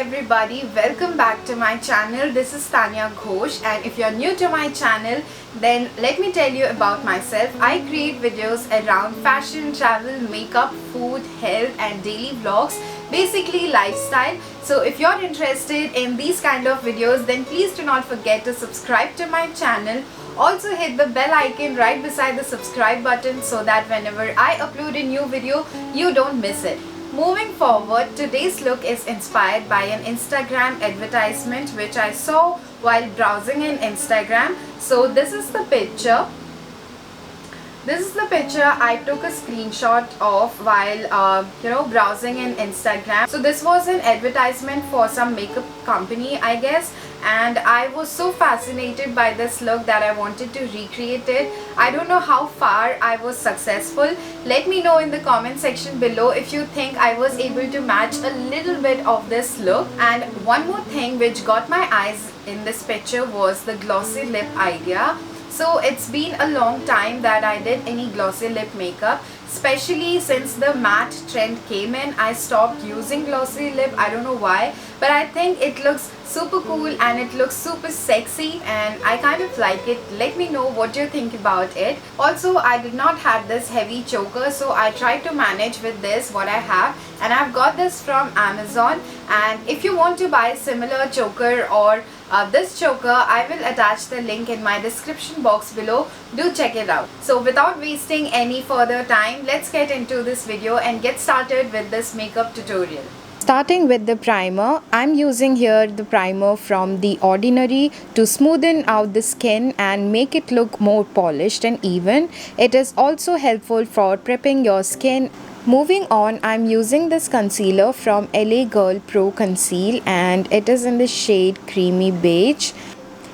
everybody, welcome back to my channel. This is Tanya Ghosh, and if you're new to my channel, then let me tell you about myself. I create videos around fashion, travel, makeup, food, health and daily vlogs, basically lifestyle. So if you're interested in these kind of videos, then please do not forget to subscribe to my channel. Also hit the bell icon right beside the subscribe button so that whenever I upload a new video, you don't miss it. Moving forward, today's look is inspired by an Instagram advertisement which I saw while browsing in Instagram. So this is the picture. I took a screenshot of while browsing in Instagram. So this was an advertisement for some makeup company, I guess, and I was so fascinated by this look that I wanted to recreate it. I don't know how far I was successful. Let me know in the comment section below if you think I was able to match a little bit of this look. And one more thing which got my eyes in this picture was the glossy lip idea. So it's been a long time that I did any glossy lip makeup, especially since the matte trend came in. I stopped using glossy lip. I don't know why, but I think it looks super cool and it looks super sexy and I kind of like it. Let me know what you think about it. Also, I did not have this heavy choker, so I tried to manage with this what I have, and I've got this from Amazon. And if you want to buy similar choker or this choker, I will attach the link in my description box below. Do check it out. So without wasting any further time, let's get into this video and get started with this makeup tutorial. Starting with the primer, I'm using here the primer from The Ordinary to smoothen out the skin and make it look more polished and even. It is also helpful for prepping your skin. Moving on, I'm using this concealer from LA Girl Pro Conceal and it is in the shade Creamy Beige.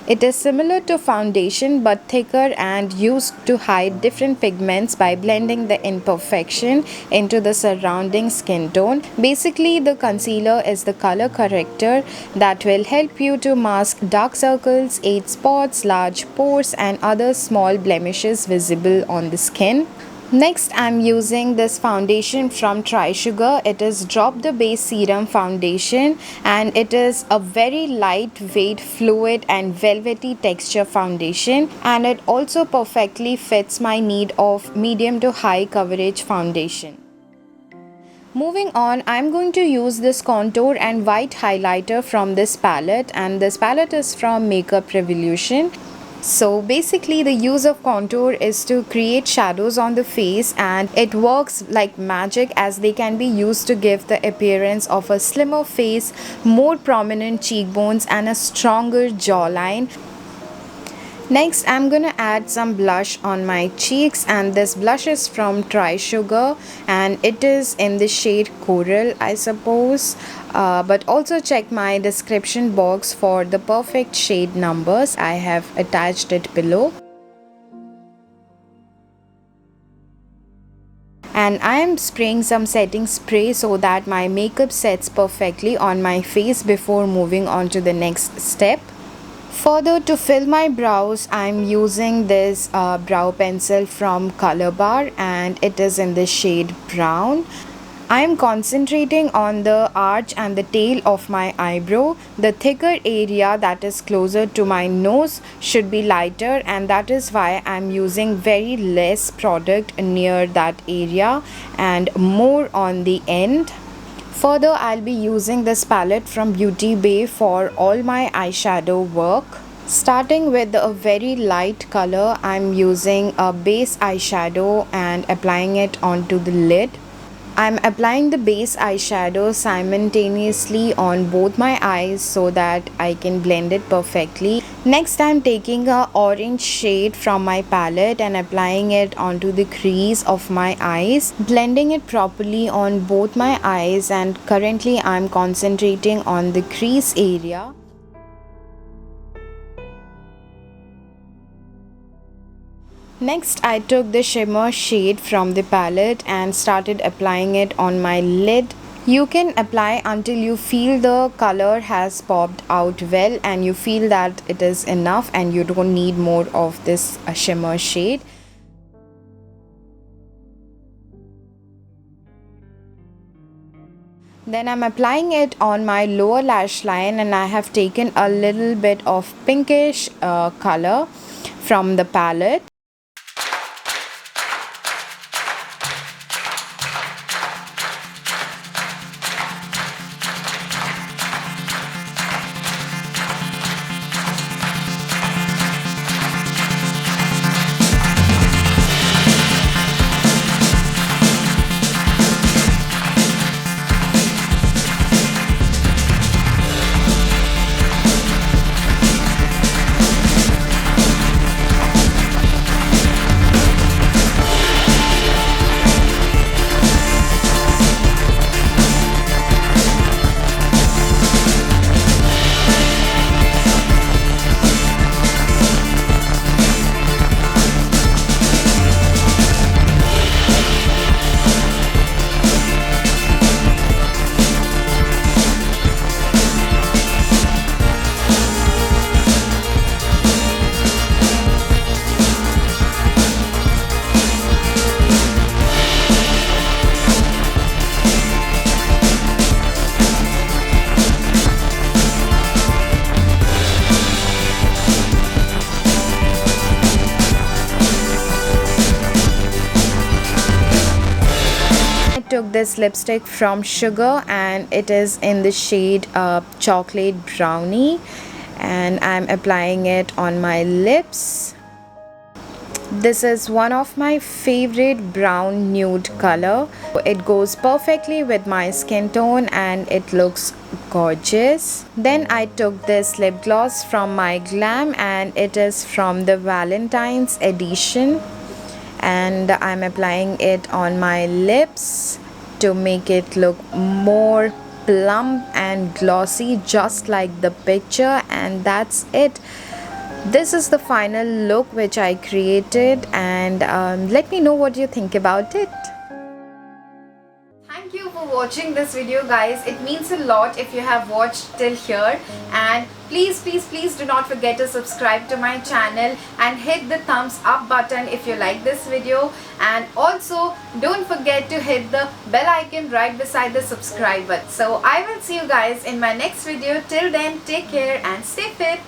It is similar to foundation but thicker and used to hide different pigments by blending the imperfection into the surrounding skin tone. Basically, the concealer is the color corrector that will help you to mask dark circles, age spots, large pores and other small blemishes visible on the skin. Next, I'm using this foundation from Trisugar. It is Drop the Base Serum Foundation and it is a very lightweight, fluid and velvety texture foundation, and it also perfectly fits my need of medium to high coverage foundation. Moving on, I'm going to use this contour and white highlighter from this palette, and this palette is from Makeup Revolution. So basically the use of contour is to create shadows on the face, and it works like magic as they can be used to give the appearance of a slimmer face, more prominent cheekbones and a stronger jawline. Next, I'm gonna add some blush on my cheeks, and this blush is from Trisugar and it is in the shade Coral, I suppose. But also check my description box for the perfect shade numbers. I have attached it below. And I am spraying some setting spray so that my makeup sets perfectly on my face before moving on to the next step. Further, to fill my brows, I'm using this brow pencil from Color Bar and it is in the shade Brown. I am concentrating on the arch and the tail of my eyebrow. The thicker area that is closer to my nose should be lighter, and that is why I'm using very less product near that area and more on the end. Further, I'll be using this palette from Beauty Bay for all my eyeshadow work. Starting with a very light color, I'm using a base eyeshadow and applying it onto the lid. I'm applying the base eyeshadow simultaneously on both my eyes so that I can blend it perfectly. Next, I'm taking a orange shade from my palette and applying it onto the crease of my eyes, blending it properly on both my eyes, and currently I'm concentrating on the crease area. Next, I took the shimmer shade from the palette and started applying it on my lid. You can apply until you feel the color has popped out well and you feel that it is enough and you don't need more of this shimmer shade. Then I'm applying it on my lower lash line, and I have taken a little bit of pinkish color from the palette. Took this lipstick from Sugar, and it is in the shade chocolate brownie, and I'm applying it on my lips. This is one of my favorite brown nude color. It goes perfectly with my skin tone and it looks gorgeous. Then I took this lip gloss from my Glam, and it is from the Valentine's edition, and I'm applying it on my lips to make it look more plump and glossy, just like the picture. And that's it. This is the final look which I created, and let me know what you think about it. Thank you for watching this video, guys. It means a lot if you have watched till here, and please do not forget to subscribe to my channel and hit the thumbs up button if you like this video, and also don't forget to hit the bell icon right beside the subscribe button. So I will see you guys in my next video. Till then, take care and stay fit.